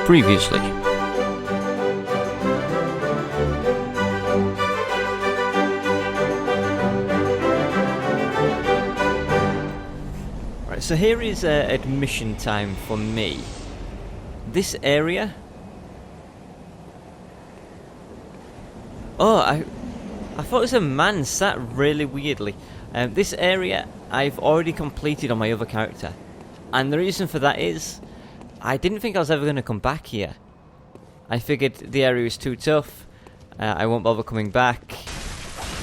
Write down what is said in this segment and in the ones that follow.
Previously. Right, so here is admission time for me. This area... Oh, I thought it was a man sat really weirdly. This area I've already completed on my other character. And the reason for that is... I didn't think I was ever going to come back here. I figured the area was too tough. I won't bother coming back.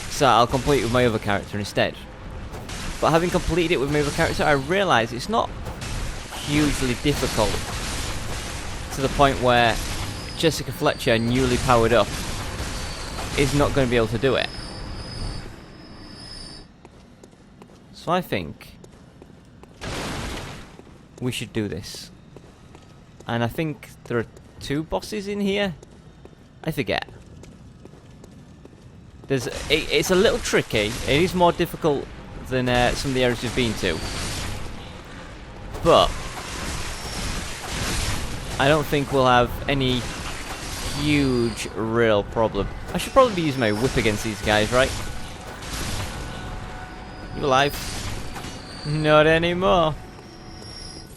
So I'll complete it with my other character instead. But having completed it with my other character, I realised it's not hugely difficult. To the point where Jessica Fletcher, newly powered up, is not going to be able to do it. So I think we should do this. And I think there are 2 bosses in here. I forget. It's a little tricky. It is more difficult than some of the areas we've been to. But I don't think we'll have any huge real problem. I should probably be using my whip against these guys, right? You alive? Not anymore.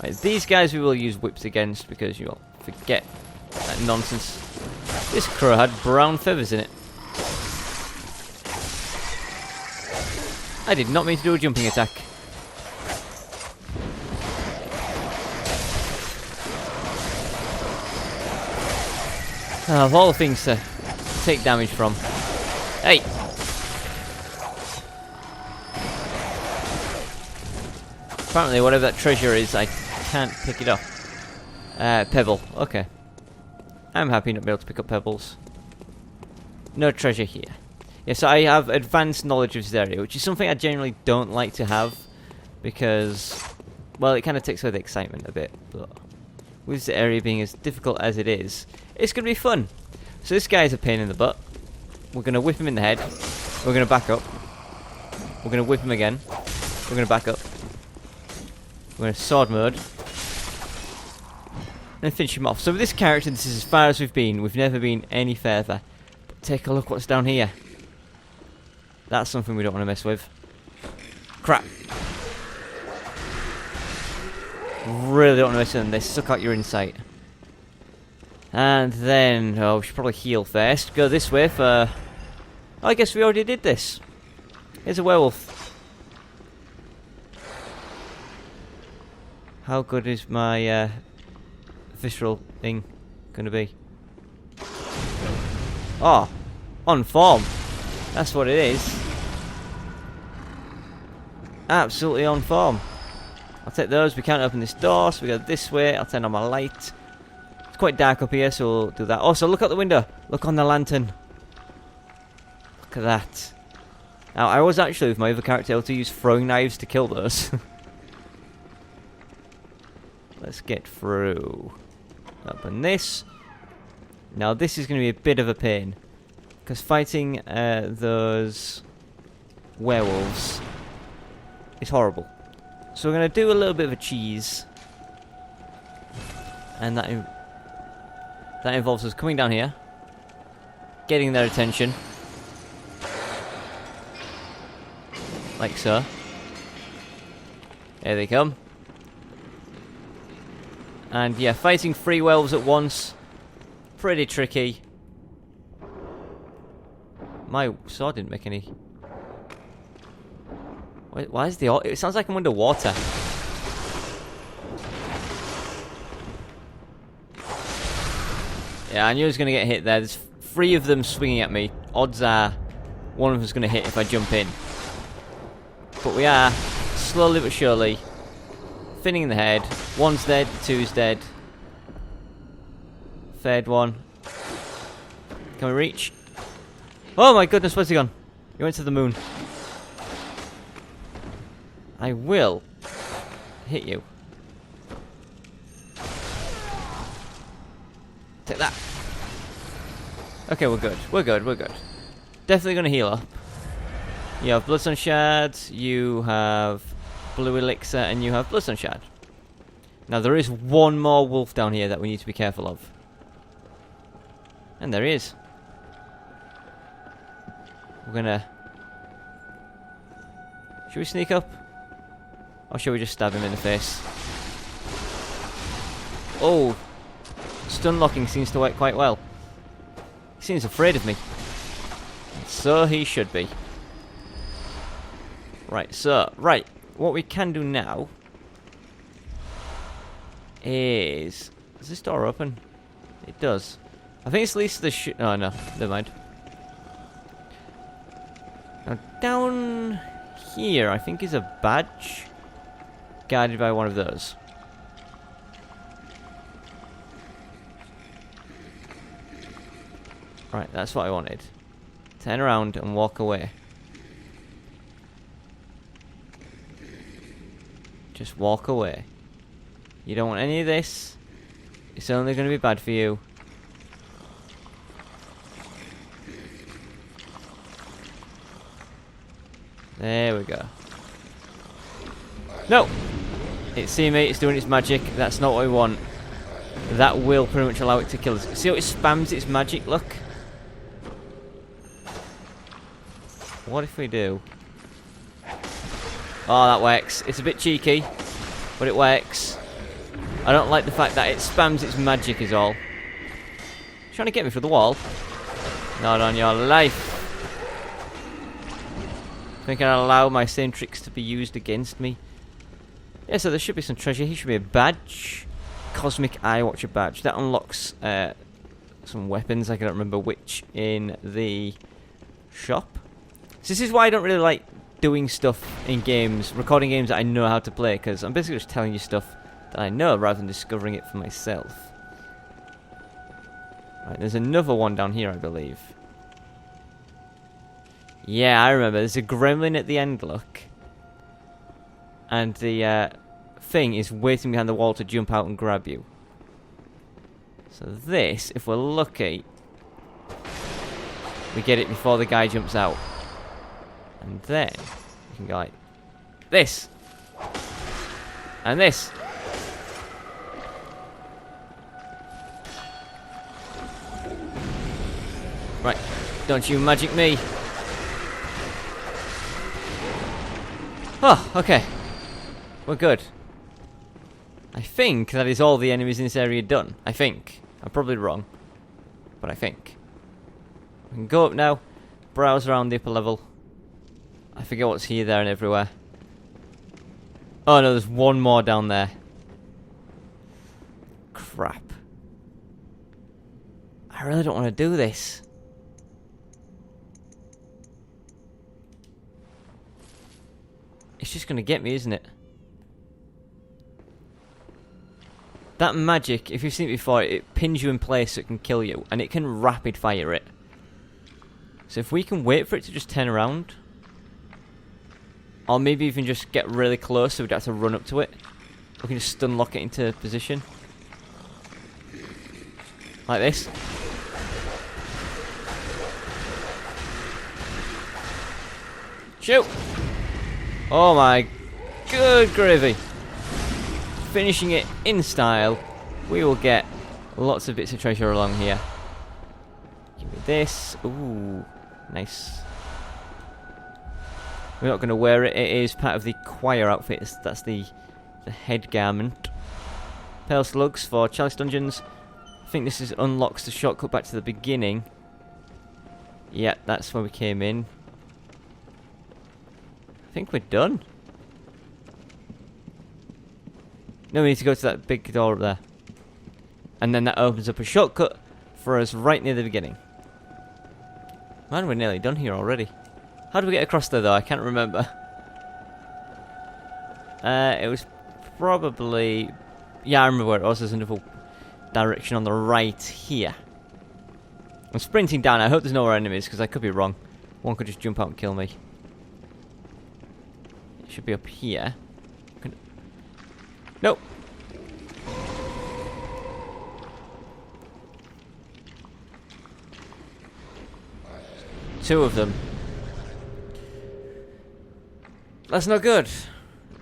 Right, these guys we will use whips against because you'll forget that nonsense. This crow had brown feathers in it. I did not mean to do a jumping attack. Of all the things to take damage from. Hey! Apparently whatever that treasure is, I can't pick it up. Pebble. Okay. I'm happy not to be able to pick up pebbles. No treasure here. Yeah, so I have advanced knowledge of this area, which is something I generally don't like to have. Because, well, it kind of takes away the excitement a bit. But with this area being as difficult as it is, it's going to be fun. So this guy is a pain in the butt. We're going to whip him in the head. We're going to back up. We're going to whip him again. We're going to back up. We're going to sword mode. And finish him off. So with this character, this is as far as we've been. We've never been any further. But take a look what's down here. That's something we don't want to mess with. Crap. Really don't want to mess with them. They suck out your insight. And then... oh, we should probably heal first. Go this way for... oh, I guess we already did this. Here's a werewolf. How good is my visceral thing going to be? Oh, on form. That's what it is. Absolutely on form. I'll take those. We can't open this door, so we go this way. I'll turn on my light. It's quite dark up here, so we'll do that. Also, look out the window. Look on the lantern. Look at that. Now, I was actually, with my other character, able to use throwing knives to kill those. Let's get through. Open this. Now this is going to be a bit of a pain. Because fighting those werewolves is horrible. So we're going to do a little bit of a cheese. And that involves us coming down here. Getting their attention. Like so. There they come. And yeah, fighting 3 werewolves at once, pretty tricky. My sword didn't make any... why is the... it sounds like I'm underwater. Yeah, I knew I was going to get hit there. There's 3 of them swinging at me. Odds are one of them is going to hit if I jump in. But we are, slowly but surely... thinning in the head. 1's dead, 2's dead. 3rd one. Can we reach? Oh my goodness, where's he gone? He went to the moon. I will hit you. Take that. Okay, we're good. We're good, we're good. Definitely gonna heal up. You have Bloodstone Shard, you have Blue Elixir, and you have Bloodstone Shard. Now there is one more wolf down here that we need to be careful of. And there he is. We're gonna... Should we sneak up? Or should we just stab him in the face? Oh! Stun locking seems to work quite well. He seems afraid of me. So he should be. Right, right. What we can do now is... Does this door open? It does. I think it's at least the oh no, never mind. Now down here I think is a badge guarded by one of those. Right, that's what I wanted. Turn around and walk away. Just walk away. You don't want any of this. It's only going to be bad for you. There we go. No! It's seeing me, it's doing its magic. That's not what we want. That will pretty much allow it to kill us. See how it spams its magic? Look. What if we do? Oh, that works. It's a bit cheeky, but it works. I don't like the fact that it spams its magic is all. Trying to get me through the wall? Not on your life. Think I'll allow my same tricks to be used against me. Yeah, so there should be some treasure. Here should be a badge. Cosmic Eye Watcher badge. That unlocks some weapons. I can't remember which in the shop. So this is why I don't really like doing stuff in games, recording games that I know how to play, because I'm basically just telling you stuff that I know rather than discovering it for myself. Right, there's another one down here, I believe. Yeah, I remember. There's a gremlin at the end, look. And the thing is waiting behind the wall to jump out and grab you. So this, if we're lucky, we get it before the guy jumps out. And then you can go like this. And this. Right, don't you magic me. Oh, okay. We're good. I think that is all the enemies in this area done. I think. I'm probably wrong. But I think. We can go up now. Browse around the upper level. I forget what's here, there, and everywhere. Oh no, there's one more down there. Crap. I really don't want to do this. It's just going to get me, isn't it? That magic, if you've seen it before, it pins you in place so it can kill you. And it can rapid fire it. So if we can wait for it to just turn around. Or maybe even just get really close so we don't have to run up to it. We can just stun lock it into position. Like this. Shoot! Oh my good gravy. Finishing it in style. We will get lots of bits of treasure along here. Give me this. Ooh, nice. We're not going to wear it. It is part of the choir outfit. That's the head garment. Pale slugs for chalice dungeons. I think this is unlocks the shortcut back to the beginning. Yeah, that's where we came in. I think we're done. No, we need to go to that big door up there. And then that opens up a shortcut for us right near the beginning. Man, we're nearly done here already. How do we get across there, though? I can't remember. It was probably... Yeah, I remember where it was. There's another direction on the right here. I'm sprinting down. I hope there's no more enemies, because I could be wrong. One could just jump out and kill me. It should be up here. Nope. Two of them. That's not good.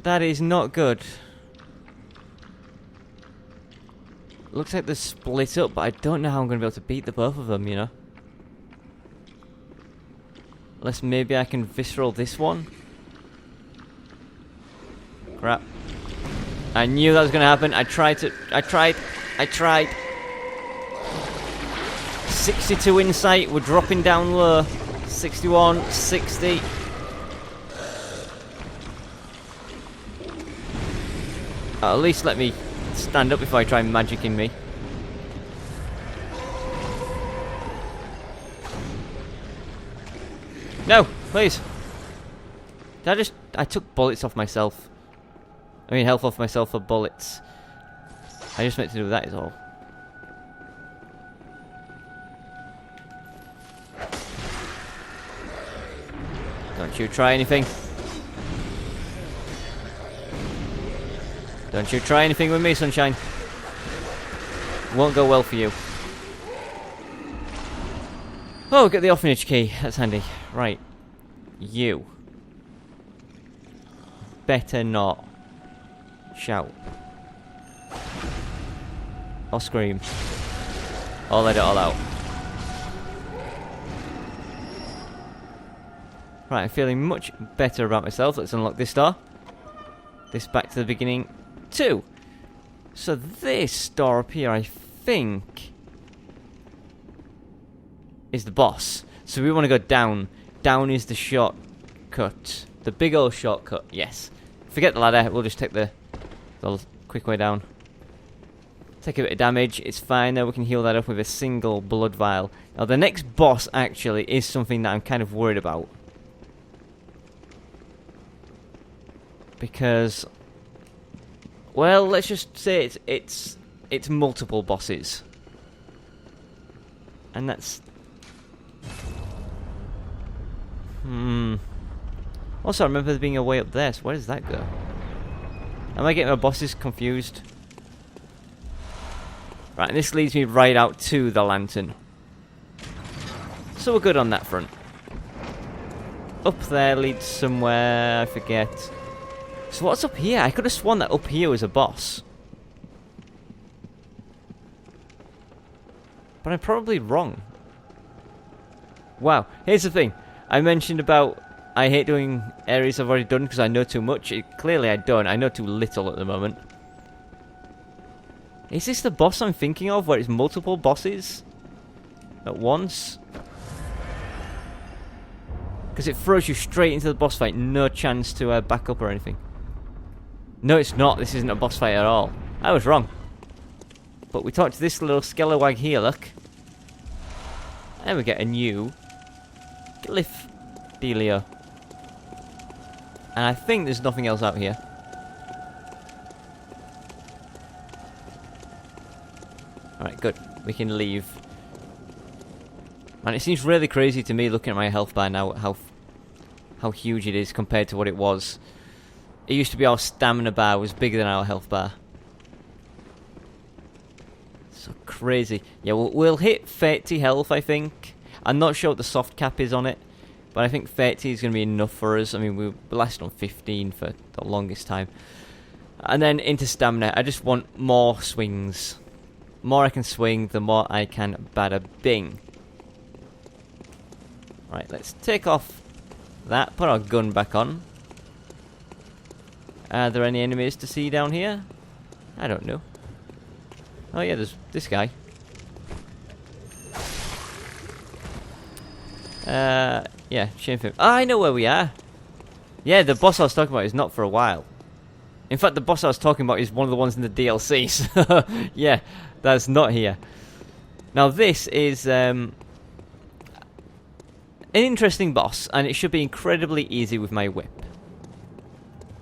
That is not good. Looks like they're split up, but I don't know how I'm going to be able to beat the both of them, you know. Unless maybe I can visceral this one. Crap. I knew that was going to happen. I tried. 62 insight. We're dropping down low. 61, 60. At least let me stand up before I try magicking me. No, please. I took bullets off myself. I mean, health off myself for bullets. I just meant to do that is all. Don't you try anything. Don't you try anything with me, sunshine. Won't go well for you. Oh, get the orphanage key. That's handy. Right. You. Better not shout. Or scream. Or let it all out. Right, I'm feeling much better about myself. Let's unlock this door. This back to the beginning too. So this door up here, I think, is the boss. So we want to go down. Down is the shortcut. The big old shortcut, yes. Forget the ladder, we'll just take the quick way down. Take a bit of damage, it's fine though, we can heal that up with a single blood vial. Now the next boss actually is something that I'm kind of worried about. Because, well, let's just say it's multiple bosses. And that's... Also, I remember there being a way up there, so where does that go? Am I getting my bosses confused? Right, and this leads me right out to the lantern. So we're good on that front. Up there leads somewhere, I forget. So what's up here? I could have sworn that up here was a boss. But I'm probably wrong. Wow, here's the thing. I mentioned about I hate doing areas I've already done because I know too much. Clearly I don't. I know too little at the moment. Is this the boss I'm thinking of where it's multiple bosses at once? Because it throws you straight into the boss fight. No chance to back up or anything. No, it's not. This isn't a boss fight at all. I was wrong. But we talked to this little skellawag here, look. And we get a new glyph dealio. And I think there's nothing else out here. Alright, good. We can leave. And it seems really crazy to me looking at my health bar now, how huge it is compared to what it was. It used to be our stamina bar was bigger than our health bar. So crazy. Yeah, we'll hit 30 health, I think. I'm not sure what the soft cap is on it, but I think 30 is going to be enough for us. I mean, we lasted on 15 for the longest time. And then into stamina. I just want more swings. The more I can swing, the more I can bada bing. Right, let's take off that, put our gun back on. Are there any enemies to see down here? I don't know. Oh yeah, there's this guy. Yeah, shame for him. Oh, I know where we are. Yeah, the boss I was talking about is not for a while. In fact, the boss I was talking about is one of the ones in the DLC. So, yeah, that's not here. Now, this is an interesting boss, and it should be incredibly easy with my whip.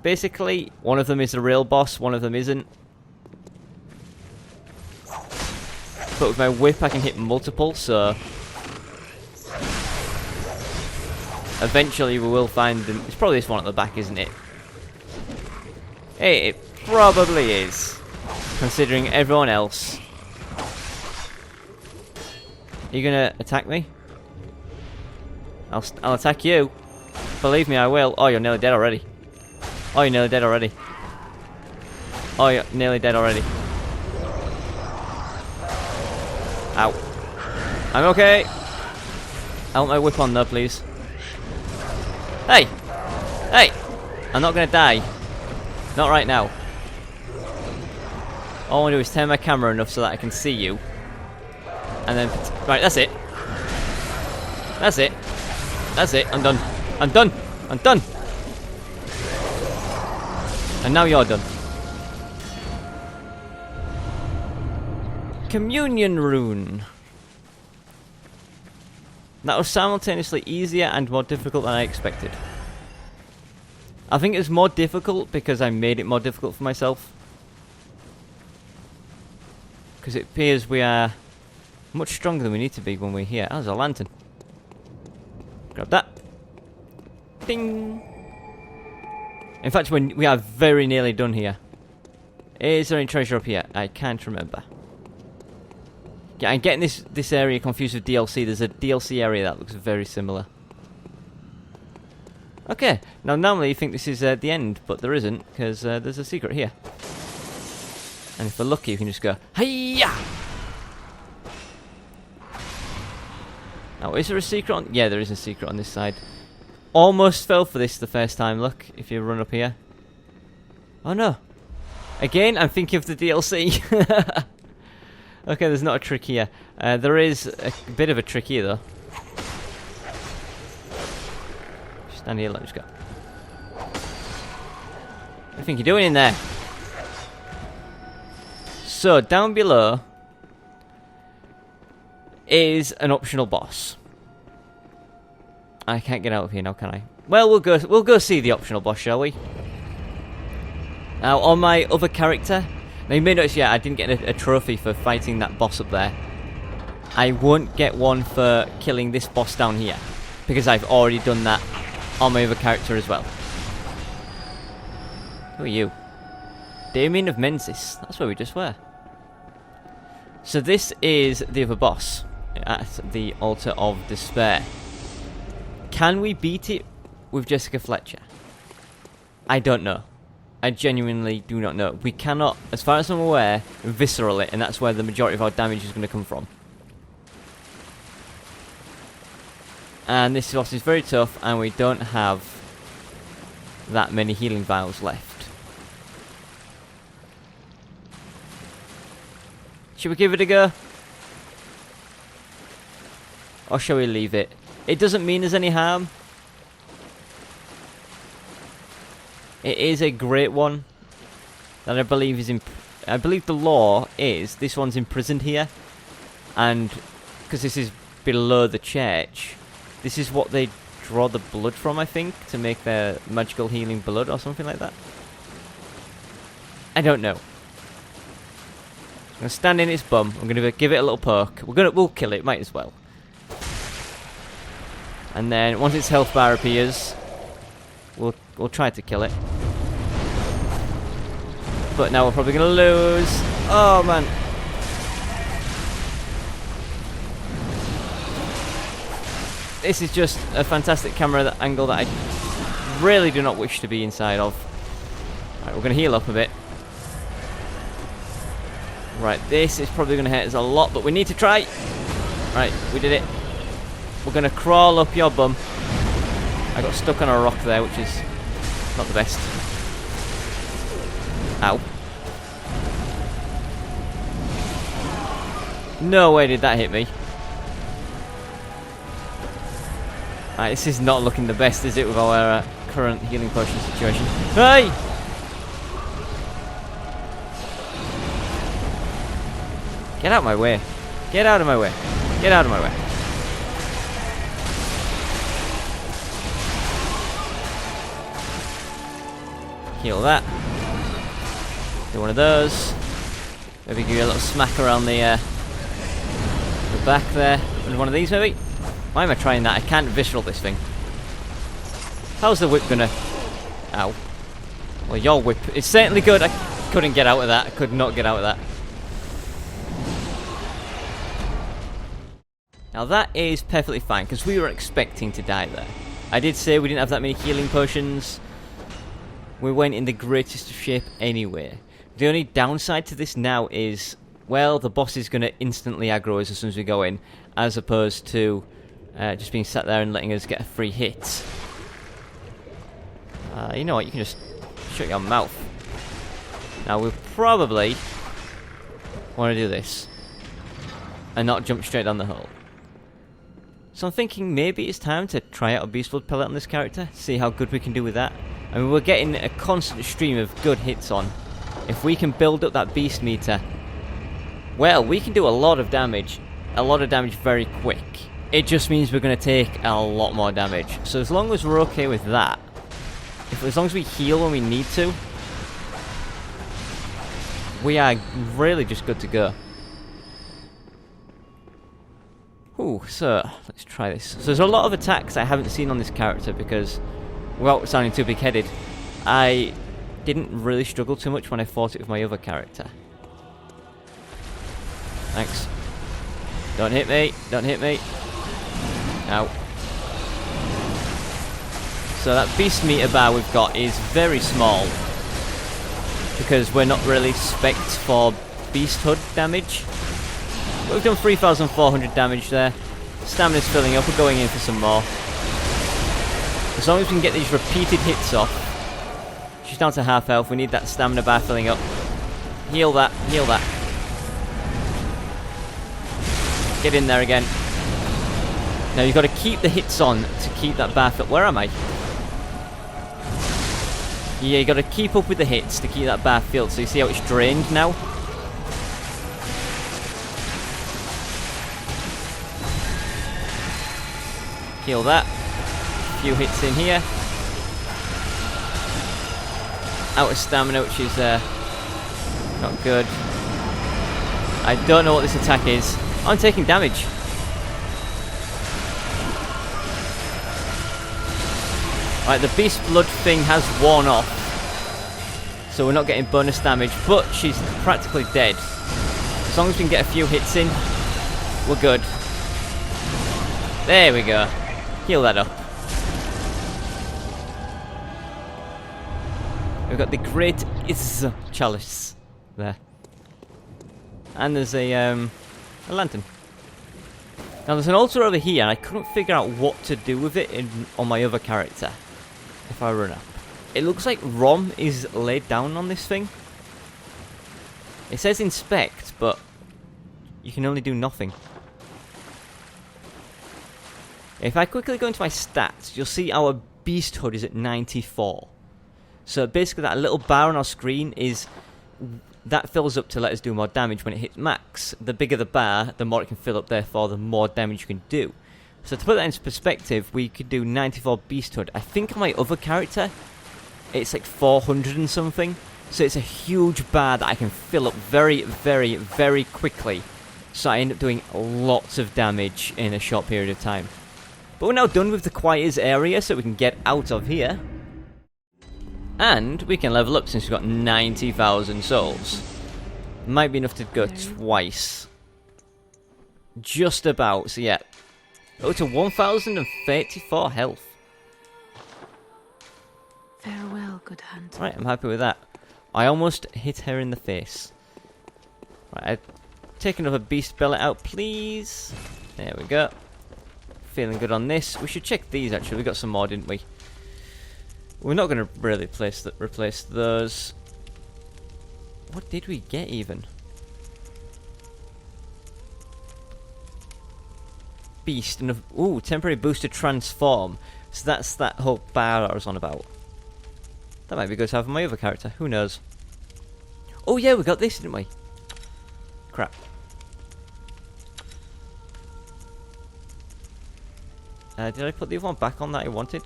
Basically, one of them is the real boss, one of them isn't. But with my whip, I can hit multiple, so... eventually we will find them. It's probably this one at the back, isn't it? Hey, it probably is. Considering everyone else. Are you gonna attack me? I'll attack you. Believe me, I will. Oh, you're nearly dead already. Oh, you're nearly dead already. Oh, you're nearly dead already. Ow. I'm okay. I want my whip on though, please. Hey! Hey! I'm not gonna die. Not right now. All I want to do is turn my camera enough so that I can see you. And then... Right, that's it. That's it. That's it. I'm done. I'm done. I'm done. And now you're done. Communion rune. That was simultaneously easier and more difficult than I expected. I think it was more difficult because I made it more difficult for myself. Because it appears we are much stronger than we need to be when we're here. Oh, there's a lantern. Grab that. Ding! In fact, we are very nearly done here. Is there any treasure up here? I can't remember. Yeah, I'm getting this area confused with DLC. There's a DLC area that looks very similar. Okay, now normally you think this is the end, but there isn't, because there's a secret here. And if we're lucky, you can just go, hiya! Now, is there a secret on... Yeah, there is a secret on this side. Almost fell for this the first time, look, if you run up here. Oh no. Again, I'm thinking of the DLC. Okay, there's not a trick here. There is a bit of a trick here, though. Stand here, let's go. What do you think you're doing in there? So, down below is an optional boss. I can't get out of here now, can I? Well, we'll go see the optional boss, shall we? Now, on my other character, now you may notice, yeah, I didn't get a trophy for fighting that boss up there. I won't get one for killing this boss down here, because I've already done that on my other character as well. Who are you? Damien of Mensis. That's where we just were. So this is the other boss at the Altar of Despair. Can we beat it with Jessica Fletcher? I don't know. I genuinely do not know. We cannot, as far as I'm aware, visceral it, and that's where the majority of our damage is going to come from. And this boss is very tough, and we don't have that many healing vials left. Should we give it a go? Or shall we leave it? It doesn't mean there's any harm. It is a great one that I believe is I believe the law is this one's imprisoned here, and because this is below the church, this is what they draw the blood from, I think, to make their magical healing blood or something like that. I don't know. I'm gonna stand in its bum. I'm gonna give it a little poke. We'll kill it. Might as well. And then once its health bar appears, we'll try to kill it. But now we're probably gonna lose. Oh man. This is just a fantastic camera angle that I really do not wish to be inside of. Right, we're gonna heal up a bit. Right, this is probably gonna hurt us a lot, but we need to try. Right, we did it. We're gonna crawl up your bum. I got stuck on a rock there, which is not the best. Ow. No way did that hit me. Right, this is not looking the best, is it, with our current healing potion situation? Hey! Get out of my way. Get out of my way. Get out of my way. Heal that. Do one of those. Maybe give you a little smack around the back there. And one of these, maybe? Why am I trying that? I can't visceral this thing. How's the whip gonna... Ow. Well, your whip is certainly good. I couldn't get out of that. I could not get out of that. Now that is perfectly fine, because we were expecting to die there. I did say we didn't have that many healing potions. We went in the greatest of shape anyway. The only downside to this now is well, the boss is going to instantly aggro us as soon as we go in, as opposed to just being sat there and letting us get a free hit. You know what, you can just shut your mouth. Now, we'll probably want to do this and not jump straight down the hole. So I'm thinking maybe it's time to try out a Beasthood pellet on this character, see how good we can do with that. I mean, we're getting a constant stream of good hits on. If we can build up that beast meter, well, we can do a lot of damage very quick. It just means we're going to take a lot more damage. So as long as we're okay with that, as long as we heal when we need to, we are really just good to go. Ooh, so let's try this. So there's a lot of attacks I haven't seen on this character because, without sounding too big-headed, I didn't really struggle too much when I fought it with my other character. Thanks. Don't hit me. Don't hit me. Ow. So that beast meter bar we've got is very small because we're not really specced for Beasthood damage. But we've done 3,400 damage there. Stamina's filling up. We're going in for some more. As long as we can get these repeated hits off. She's down to half health. We need that stamina bar filling up. Heal that. Heal that. Get in there again. Now you've got to keep the hits on to keep that bar filled. Where am I? Yeah, you've got to keep up with the hits to keep that bar filled. So you see how it's drained now? Heal that. A few hits in here. Out of stamina, which is not good. I don't know what this attack is. I'm taking damage. Right, the beast blood thing has worn off, so we're not getting bonus damage, but she's practically dead. As long as we can get a few hits in, we're good. There we go. Heal that up. We've got the Great Chalice there. And there's a lantern. Now there's an altar over here, and I couldn't figure out what to do with it on my other character. If I run up. It looks like ROM is laid down on this thing. It says inspect, but you can only do nothing. If I quickly go into my stats, you'll see our Beasthood is at 94. So basically that little bar on our screen is... that fills up to let us do more damage when it hits max. The bigger the bar, the more it can fill up, therefore the more damage you can do. So to put that into perspective, we could do 94 Beasthood. I think on my other character, it's like 400 and something. So it's a huge bar that I can fill up very, very, very quickly. So I end up doing lots of damage in a short period of time. But we're now done with the quietest area, so we can get out of here. And we can level up since we've got 90,000 souls. Might be enough to go twice. Just about, so yeah. Go to 1,034 health. Farewell, good hunter. Right, I'm happy with that. I almost hit her in the face. Right, take another beast pellet out, please. There we go. Feeling good on this. We should check these, actually. We got some more, didn't we? We're not going to really replace those. What did we get, even? Beast and ooh, temporary boost to transform. So that's that whole bar I was on about. That might be good to have on my other character. Who knows? Oh yeah, we got this, didn't we? Crap. Did I put the other one back on that I wanted?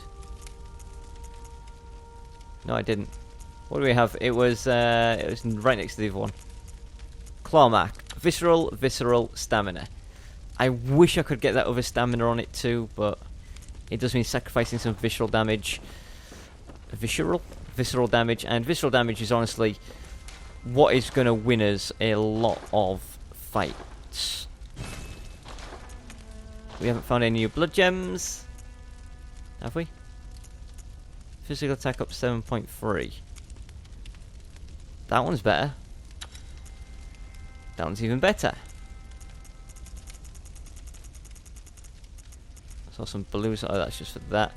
No, I didn't. What do we have? It was right next to the other one. Claw mark. Visceral, stamina. I wish I could get that other stamina on it too, but it does mean sacrificing some visceral damage. Visceral damage, and visceral damage is honestly what is going to win us a lot of fights. We haven't found any new blood gems, have we? Physical attack up 7.3. That one's better. Down's even better. Saw some blues. Oh, that's just for that.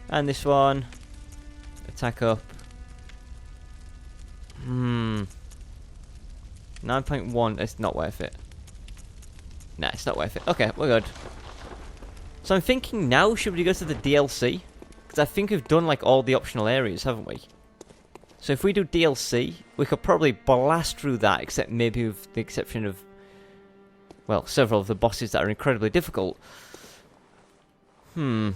And this one. Attack up. 9.1. It's not worth it. Nah, it's not worth it. Okay, we're good. So I'm thinking now, should we go to the DLC? Because I think we've done like all the optional areas, haven't we? So if we do DLC, we could probably blast through that, except maybe with the exception of, well, several of the bosses that are incredibly difficult. It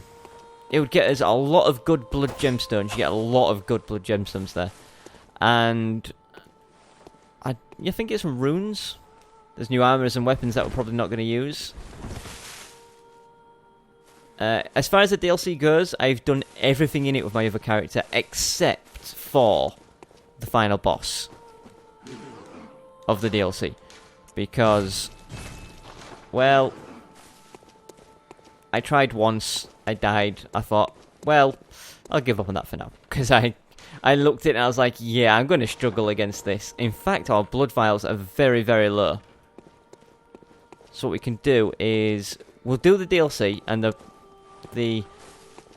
would get us a lot of good blood gemstones. You get a lot of good blood gemstones there. And you think it's some runes? There's new armors and weapons that we're probably not going to use. As far as the DLC goes, I've done everything in it with my other character except for the final boss of the DLC. Because, well, I tried once, I died, I thought, well, I'll give up on that for now. Because I looked at it and I was like, yeah, I'm going to struggle against this. In fact, our blood vials are very, very low. So what we can do is, we'll do the DLC, and the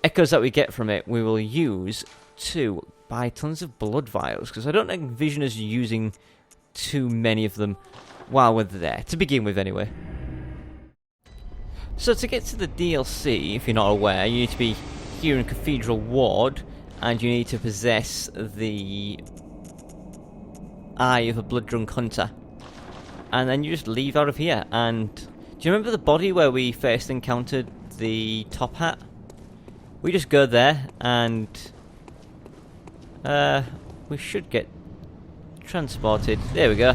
echoes that we get from it, we will use to buy tons of blood vials. Because I don't envision us using too many of them while we're there, to begin with anyway. So to get to the DLC, if you're not aware, you need to be here in Cathedral Ward, and you need to possess the Eye of a Blood-Drunk Hunter. And then you just leave out of here. And do you remember the body where we first encountered the top hat? We just go there, and we should get transported. There we go.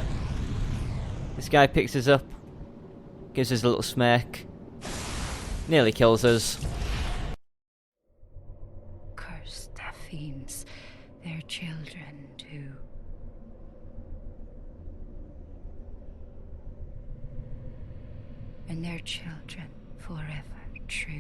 This guy picks us up, gives us a little smirk, nearly kills us. Cursed fiends, their children too. And their children forever true.